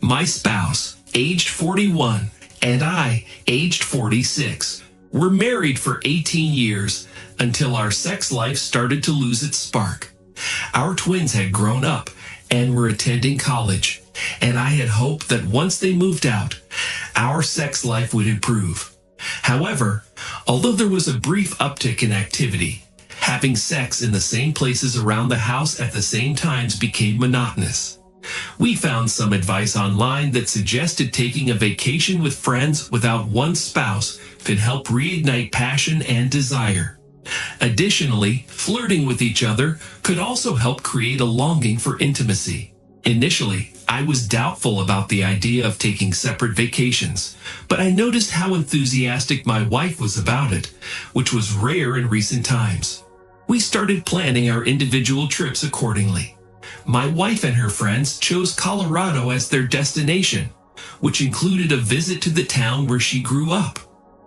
My spouse, aged 41, and I, aged 46, were married for 18 years until our sex life started to lose its spark. Our twins had grown up and were attending college, and I had hoped that once they moved out, our sex life would improve. However, although there was a brief uptick in activity, having sex in the same places around the house at the same times became monotonous. We found some advice online that suggested taking a vacation with friends without one spouse could help reignite passion and desire. Additionally, flirting with each other could also help create a longing for intimacy. Initially, I was doubtful about the idea of taking separate vacations, but I noticed how enthusiastic my wife was about it, which was rare in recent times. We started planning our individual trips accordingly. My wife and her friends chose Colorado as their destination, which included a visit to the town where she grew up.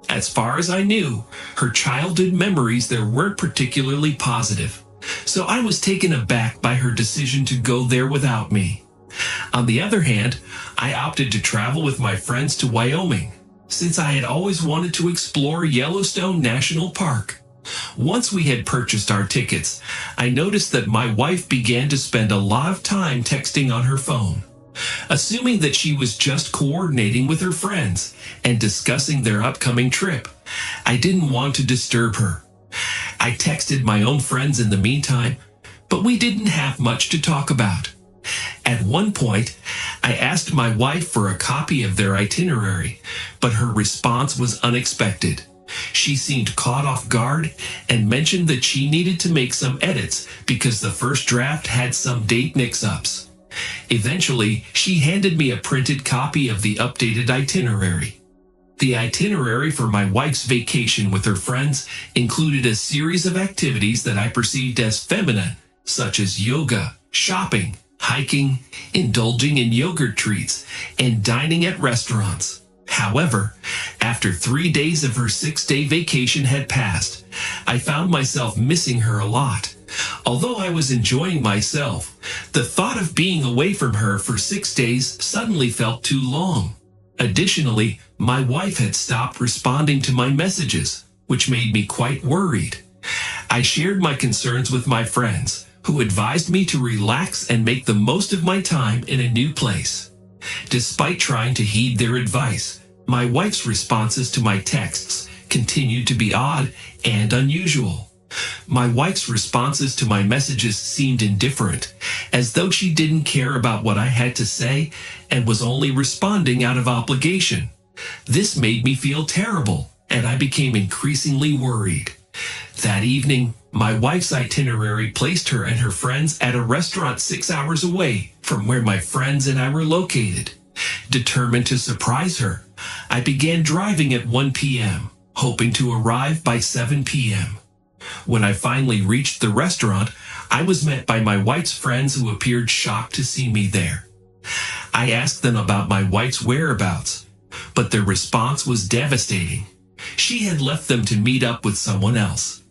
As far as I knew, her childhood memories there weren't particularly positive, so I was taken aback by her decision to go there without me. On the other hand, I opted to travel with my friends to Wyoming, since I had always wanted to explore Yellowstone National Park. Once we had purchased our tickets, I noticed that my wife began to spend a lot of time texting on her phone. Assuming that she was just coordinating with her friends and discussing their upcoming trip, I didn't want to disturb her. I texted my own friends in the meantime, but we didn't have much to talk about. At one point, I asked my wife for a copy of their itinerary, but her response was unexpected. She seemed caught off guard and mentioned that she needed to make some edits because the first draft had some date mix-ups. Eventually, she handed me a printed copy of the updated itinerary. The itinerary for my wife's vacation with her friends included a series of activities that I perceived as feminine, such as yoga, shopping, hiking, indulging in yogurt treats, and dining at restaurants. However, after 3 days of her 6-day vacation had passed, I found myself missing her a lot. Although I was enjoying myself, the thought of being away from her for 6 days suddenly felt too long. Additionally, my wife had stopped responding to my messages, which made me quite worried. I shared my concerns with my friends, who advised me to relax and make the most of my time in a new place. Despite trying to heed their advice, my wife's responses to my texts continued to be odd and unusual. My wife's responses to my messages seemed indifferent, as though she didn't care about what I had to say and was only responding out of obligation. This made me feel terrible, and I became increasingly worried. That evening, my wife's itinerary placed her and her friends at a restaurant 6 hours away from where my friends and I were located. Determined to surprise her, I began driving at 1 p.m., hoping to arrive by 7 p.m. When I finally reached the restaurant, I was met by my wife's friends who appeared shocked to see me there. I asked them about my wife's whereabouts, but their response was devastating. She had left them to meet up with someone else.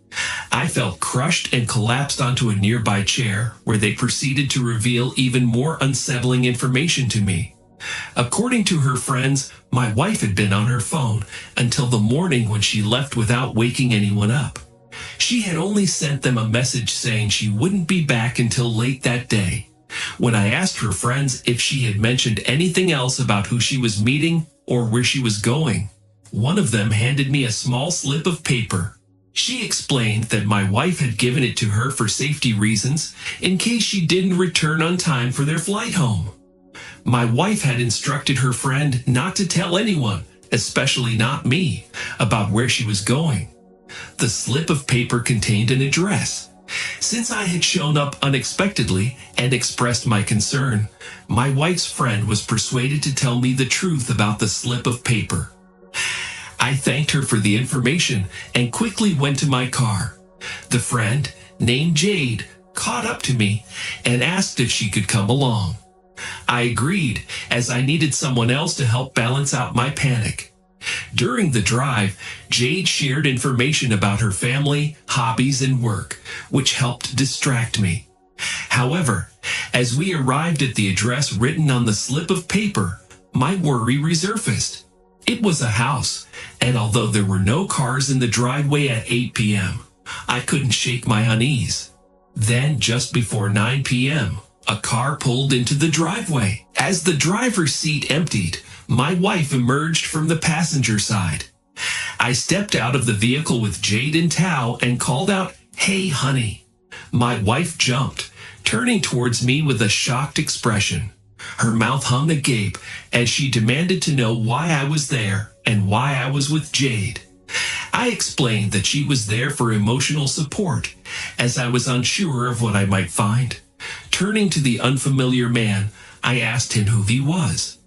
I felt crushed and collapsed onto a nearby chair, where they proceeded to reveal even more unsettling information to me. According to her friends, my wife had been on her phone until the morning when she left without waking anyone up. She had only sent them a message saying she wouldn't be back until late that day. When I asked her friends if she had mentioned anything else about who she was meeting or where she was going, one of them handed me a small slip of paper. She explained that my wife had given it to her for safety reasons in case she didn't return on time for their flight home. My wife had instructed her friend not to tell anyone, especially not me, about where she was going. The slip of paper contained an address. Since I had shown up unexpectedly and expressed my concern, my wife's friend was persuaded to tell me the truth about the slip of paper. I thanked her for the information and quickly went to my car. The friend, named Jade, caught up to me and asked if she could come along. I agreed, as I needed someone else to help balance out my panic. During the drive, Jade shared information about her family, hobbies, and work, which helped distract me. However, As we arrived at the address written on the slip of paper, my worry resurfaced. It was a house, and although there were no cars in the driveway at 8 p.m., I couldn't shake my unease. Then, just before 9 p.m., a car pulled into the driveway. As the driver's seat emptied, my wife emerged from the passenger side. I stepped out of the vehicle with Jade in tow and called out, "Hey, honey." My wife jumped, turning towards me with a shocked expression. Her mouth hung agape as she demanded to know why I was there and why I was with Jade. I explained that she was there for emotional support, as I was unsure of what I might find. Turning to the unfamiliar man, I asked him who he was.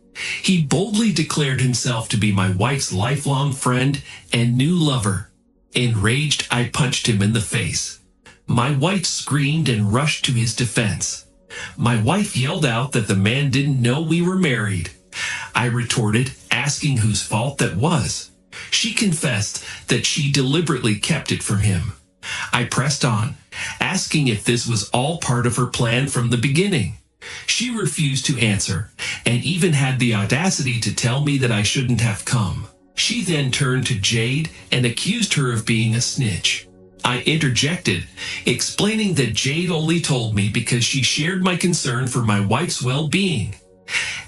He boldly declared himself to be my wife's lifelong friend and new lover. Enraged, I punched him in the face. My wife screamed and rushed to his defense. My wife yelled out that the man didn't know we were married. I retorted, asking whose fault that was. She confessed that she deliberately kept it from him. I pressed on, asking if this was all part of her plan from the beginning. She refused to answer, and even had the audacity to tell me that I shouldn't have come. She then turned to Jade and accused her of being a snitch. I interjected, explaining that Jade only told me because she shared my concern for my wife's well-being.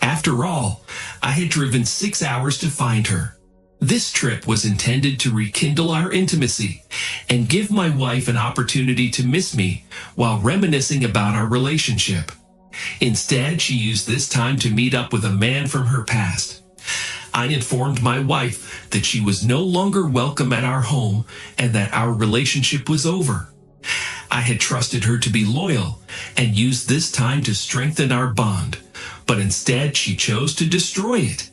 After all, I had driven 6 hours to find her. This trip was intended to rekindle our intimacy and give my wife an opportunity to miss me while reminiscing about our relationship. Instead, she used this time to meet up with a man from her past. I informed my wife that she was no longer welcome at our home and that our relationship was over. I had trusted her to be loyal and used this time to strengthen our bond, but instead she chose to destroy it.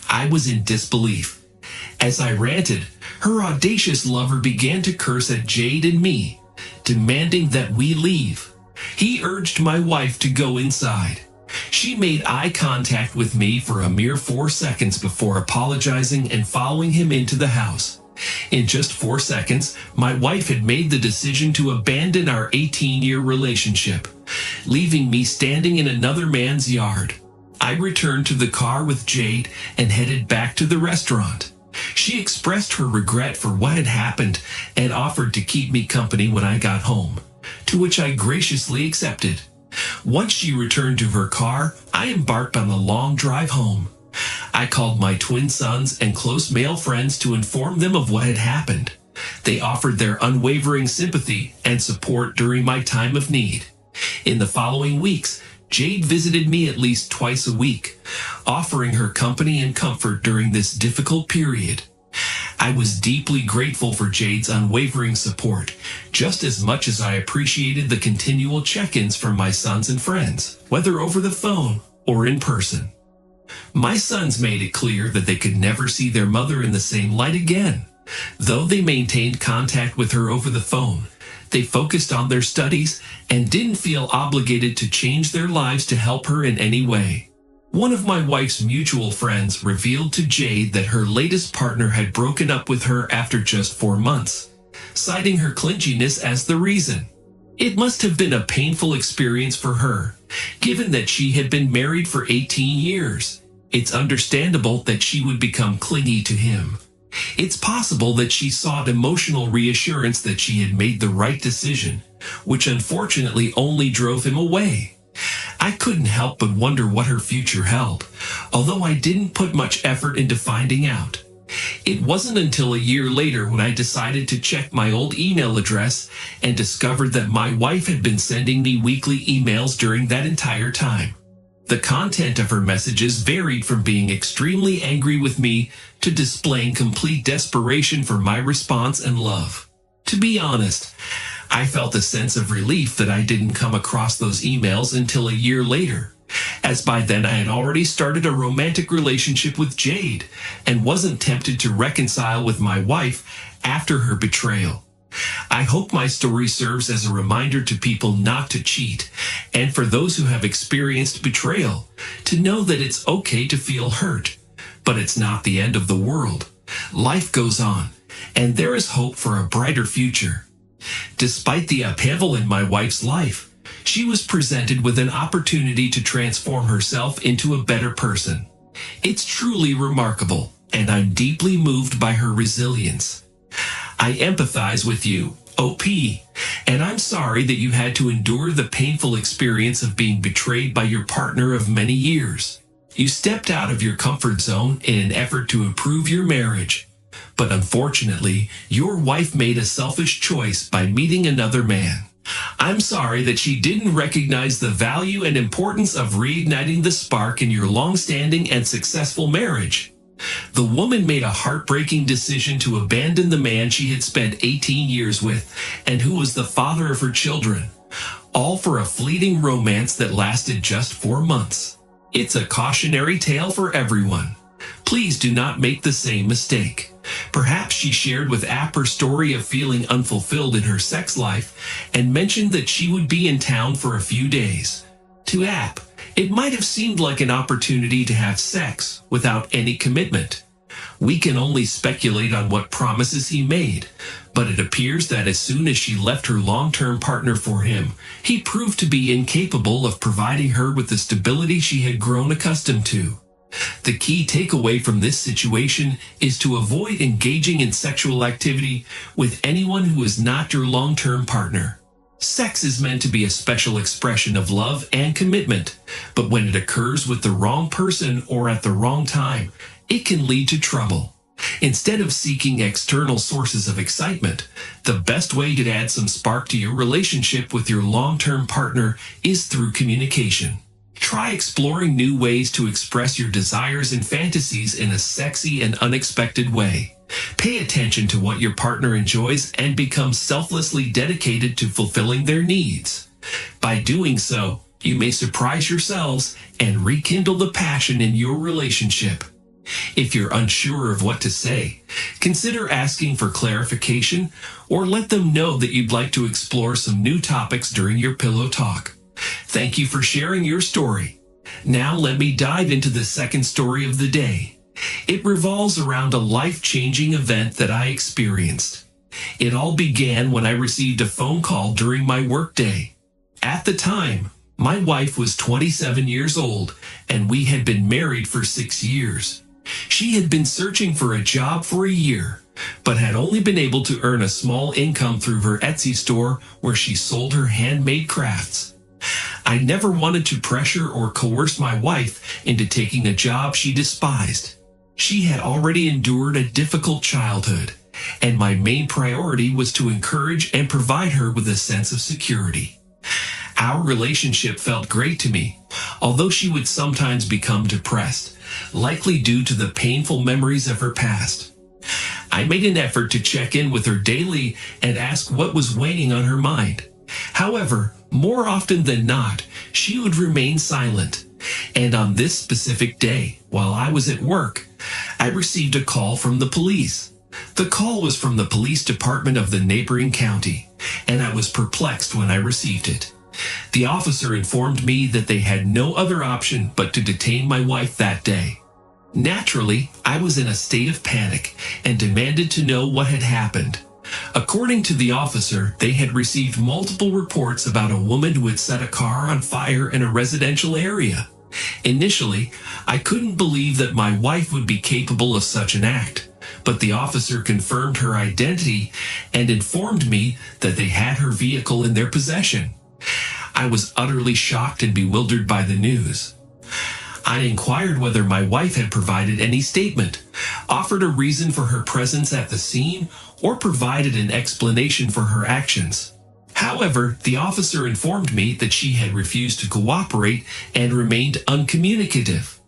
I was in disbelief. As I ranted, her audacious lover began to curse at Jade and me, demanding that we leave. He urged my wife to go inside. She made eye contact with me for a mere 4 seconds before apologizing and following him into the house. In just 4 seconds, my wife had made the decision to abandon our 18-year relationship, leaving me standing in another man's yard. I returned to the car with Jade and headed back to the restaurant. She expressed her regret for what had happened and offered to keep me company when I got home, to which I graciously accepted. Once she returned to her car, I embarked on a long drive home. I called my twin sons and close male friends to inform them of what had happened. They offered their unwavering sympathy and support during my time of need. In the following weeks, Jade visited me at least twice a week, offering her company and comfort during this difficult period. I was deeply grateful for Jade's unwavering support, just as much as I appreciated the continual check-ins from my sons and friends, whether over the phone or in person. My sons made it clear that they could never see their mother in the same light again. Though they maintained contact with her over the phone, they focused on their studies and didn't feel obligated to change their lives to help her in any way. One of my wife's mutual friends revealed to Jade that her latest partner had broken up with her after just 4 months, citing her clinginess as the reason. It must have been a painful experience for her, given that she had been married for 18 years. It's understandable that she would become clingy to him. It's possible that she sought emotional reassurance that she had made the right decision, which unfortunately only drove him away. I couldn't help but wonder what her future held, although I didn't put much effort into finding out. It wasn't until a year later when I decided to check my old email address and discovered that my wife had been sending me weekly emails during that entire time. The content of her messages varied from being extremely angry with me to displaying complete desperation for my response and love. To be honest, I felt a sense of relief that I didn't come across those emails until a year later, as by then I had already started a romantic relationship with Jade and wasn't tempted to reconcile with my wife after her betrayal. I hope my story serves as a reminder to people not to cheat, and for those who have experienced betrayal, to know that it's okay to feel hurt, but it's not the end of the world. Life goes on, and there is hope for a brighter future. Despite the upheaval in my wife's life, She was presented with an opportunity to transform herself into a better person. It's truly remarkable, and I'm deeply moved by her resilience. I empathize with you, OP, and I'm sorry that you had to endure the painful experience of being betrayed by your partner of many years. You stepped out of your comfort zone in an effort to improve your marriage, but unfortunately, your wife made a selfish choice by meeting another man. I'm sorry that she didn't recognize the value and importance of reigniting the spark in your long-standing and successful marriage. The woman made a heartbreaking decision to abandon the man she had spent 18 years with and who was the father of her children, all for a fleeting romance that lasted just 4 months. It's a cautionary tale for everyone. Please do not make the same mistake. Perhaps she shared with App her story of feeling unfulfilled in her sex life and mentioned that she would be in town for a few days. To App, it might have seemed like an opportunity to have sex without any commitment. We can only speculate on what promises he made, but it appears that as soon as she left her long-term partner for him, he proved to be incapable of providing her with the stability she had grown accustomed to. The key takeaway from this situation is to avoid engaging in sexual activity with anyone who is not your long-term partner. Sex is meant to be a special expression of love and commitment, but when it occurs with the wrong person or at the wrong time, it can lead to trouble. Instead of seeking external sources of excitement, the best way to add some spark to your relationship with your long-term partner is through communication. Try exploring new ways to express your desires and fantasies in a sexy and unexpected way. Pay attention to what your partner enjoys and become selflessly dedicated to fulfilling their needs. By doing so, you may surprise yourselves and rekindle the passion in your relationship. If you're unsure of what to say, consider asking for clarification or let them know that you'd like to explore some new topics during your pillow talk. Thank you for sharing your story. Now let me dive into the second story of the day. It revolves around a life-changing event that I experienced. It all began when I received a phone call during my workday. At the time, my wife was 27 years old, and we had been married for 6 years. She had been searching for a job for a year, but had only been able to earn a small income through her Etsy store where she sold her handmade crafts. I never wanted to pressure or coerce my wife into taking a job she despised. She had already endured a difficult childhood, and my main priority was to encourage and provide her with a sense of security. Our relationship felt great to me, although she would sometimes become depressed, likely due to the painful memories of her past. I made an effort to check in with her daily and ask what was weighing on her mind. However, more often than not, she would remain silent. And on this specific day, while I was at work, I received a call from the police. The call was from the police department of the neighboring county, and I was perplexed when I received it. The officer informed me that they had no other option but to detain my wife that day. Naturally, I was in a state of panic and demanded to know what had happened. According to the officer, they had received multiple reports about a woman who had set a car on fire in a residential area. Initially, I couldn't believe that my wife would be capable of such an act, but the officer confirmed her identity and informed me that they had her vehicle in their possession. I was utterly shocked and bewildered by the news. I inquired whether my wife had provided any statement, offered a reason for her presence at the scene, or provided an explanation for her actions. However, the officer informed me that she had refused to cooperate and remained uncommunicative.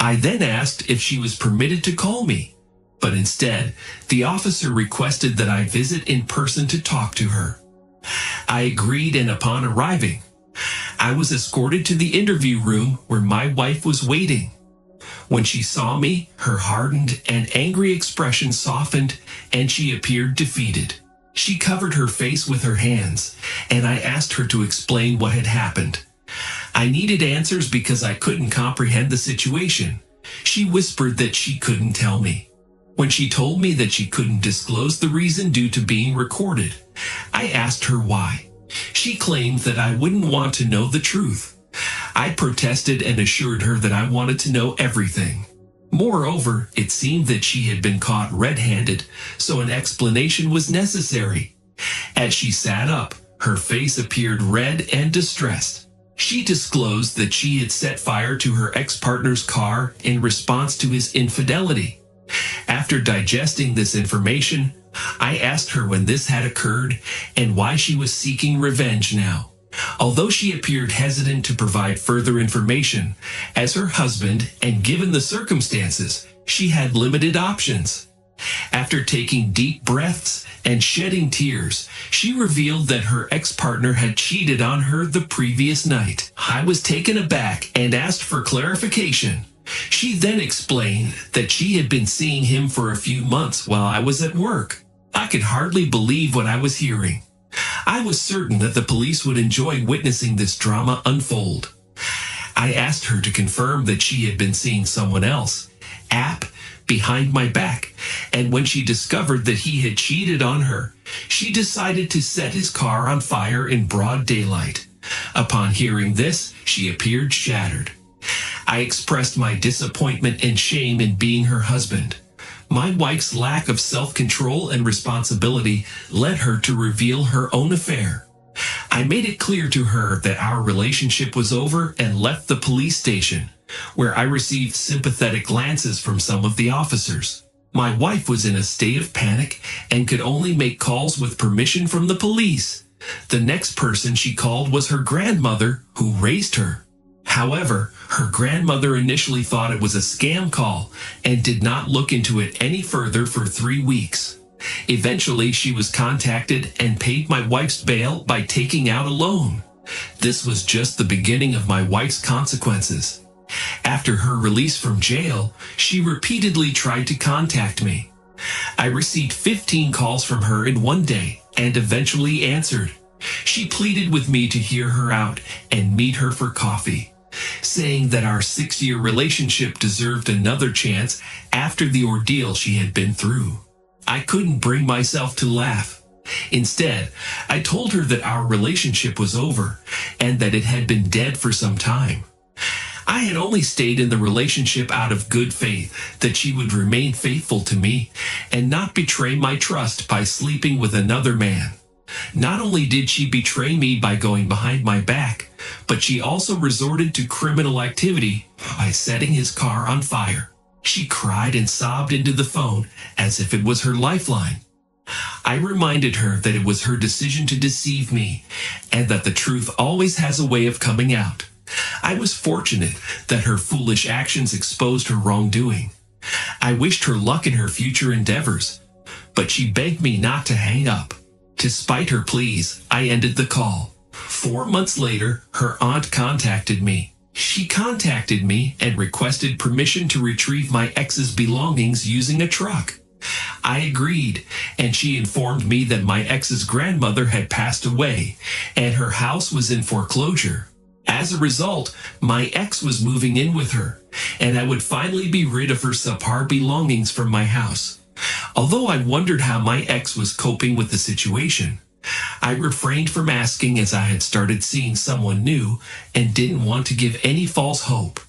I then asked if she was permitted to call me, but instead, the officer requested that I visit in person to talk to her. I agreed, and upon arriving, I was escorted to the interview room where my wife was waiting. When she saw me, her hardened and angry expression softened, and she appeared defeated. She covered her face with her hands, and I asked her to explain what had happened. I needed answers because I couldn't comprehend the situation. She whispered that she couldn't tell me. When she told me that she couldn't disclose the reason due to being recorded, I asked her why. She claimed that I wouldn't want to know the truth. I protested and assured her that I wanted to know everything. Moreover, it seemed that she had been caught red-handed, so an explanation was necessary. As she sat up, her face appeared red and distressed. She disclosed that she had set fire to her ex-partner's car in response to his infidelity. After digesting this information, I asked her when this had occurred and why she was seeking revenge now. Although she appeared hesitant to provide further information, as her husband and given the circumstances, she had limited options. After taking deep breaths and shedding tears, she revealed that her ex-partner had cheated on her the previous night. I was taken aback and asked for clarification. She then explained that she had been seeing him for a few months while I was at work. I could hardly believe what I was hearing. I was certain that the police would enjoy witnessing this drama unfold. I asked her to confirm that she had been seeing someone else, behind my back, and when she discovered that he had cheated on her, she decided to set his car on fire in broad daylight. Upon hearing this, she appeared shattered. I expressed my disappointment and shame in being her husband. My wife's lack of self-control and responsibility led her to reveal her own affair. I made it clear to her that our relationship was over and left the police station, where I received sympathetic glances from some of the officers. My wife was in a state of panic and could only make calls with permission from the police. The next person she called was her grandmother, who raised her. However, her grandmother initially thought it was a scam call and did not look into it any further for 3 weeks. Eventually, she was contacted and paid my wife's bail by taking out a loan. This was just the beginning of my wife's consequences. After her release from jail, she repeatedly tried to contact me. I received 15 calls from her in one day and eventually answered. She pleaded with me to hear her out and meet her for coffee, saying that our 6-year relationship deserved another chance after the ordeal she had been through. I couldn't bring myself to laugh. Instead, I told her that our relationship was over and that it had been dead for some time. I had only stayed in the relationship out of good faith that she would remain faithful to me and not betray my trust by sleeping with another man. Not only did she betray me by going behind my back, but she also resorted to criminal activity by setting his car on fire. She cried and sobbed into the phone as if it was her lifeline. I reminded her that it was her decision to deceive me and that the truth always has a way of coming out. I was fortunate that her foolish actions exposed her wrongdoing. I wished her luck in her future endeavors, but she begged me not to hang up. Despite her pleas, I ended the call. 4 months later, her aunt contacted me. She contacted me and requested permission to retrieve my ex's belongings using a truck. I agreed, and she informed me that my ex's grandmother had passed away and her house was in foreclosure. As a result, my ex was moving in with her, and I would finally be rid of her subpar belongings from my house. Although I wondered how my ex was coping with the situation, I refrained from asking as I had started seeing someone new and didn't want to give any false hope.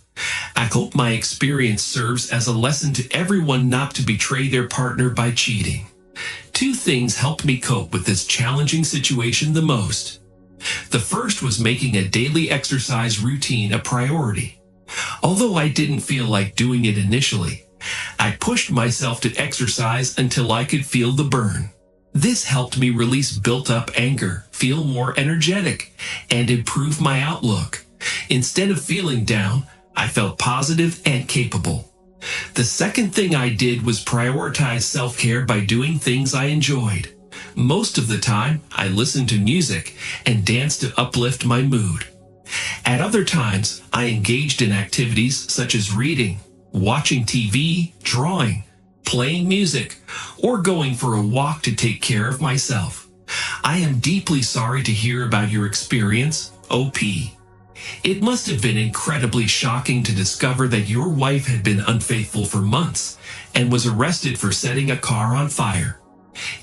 I hope my experience serves as a lesson to everyone not to betray their partner by cheating. 2 things helped me cope with this challenging situation the most. The first was making a daily exercise routine a priority. Although I didn't feel like doing it initially, I pushed myself to exercise until I could feel the burn. This helped me release built-up anger, feel more energetic, and improve my outlook. Instead of feeling down, I felt positive and capable. The second thing I did was prioritize self-care by doing things I enjoyed. Most of the time, I listened to music and danced to uplift my mood. At other times, I engaged in activities such as reading, watching TV, drawing, playing music, or going for a walk to take care of myself. I am deeply sorry to hear about your experience, OP. It must have been incredibly shocking to discover that your wife had been unfaithful for months and was arrested for setting a car on fire.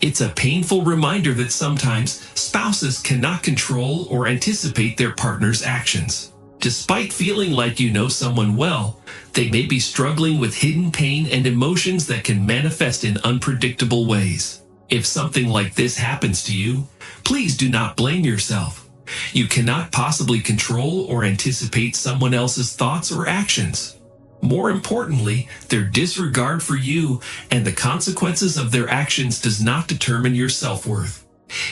It's a painful reminder that sometimes spouses cannot control or anticipate their partner's actions. Despite feeling like you know someone well, they may be struggling with hidden pain and emotions that can manifest in unpredictable ways. If something like this happens to you, please do not blame yourself. You cannot possibly control or anticipate someone else's thoughts or actions. More importantly, their disregard for you and the consequences of their actions does not determine your self-worth.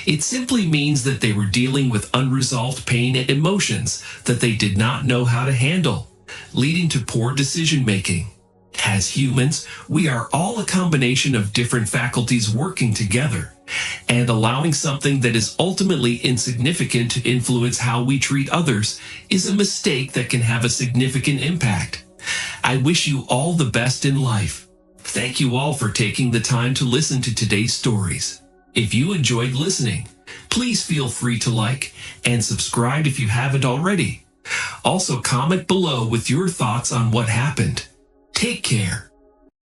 It simply means that they were dealing with unresolved pain and emotions that they did not know how to handle, leading to poor decision-making. As humans, we are all a combination of different faculties working together, and allowing something that is ultimately insignificant to influence how we treat others is a mistake that can have a significant impact. I wish you all the best in life. Thank you all for taking the time to listen to today's stories. If you enjoyed listening, please feel free to like and subscribe if you haven't already. Also, comment below with your thoughts on what happened. Take care.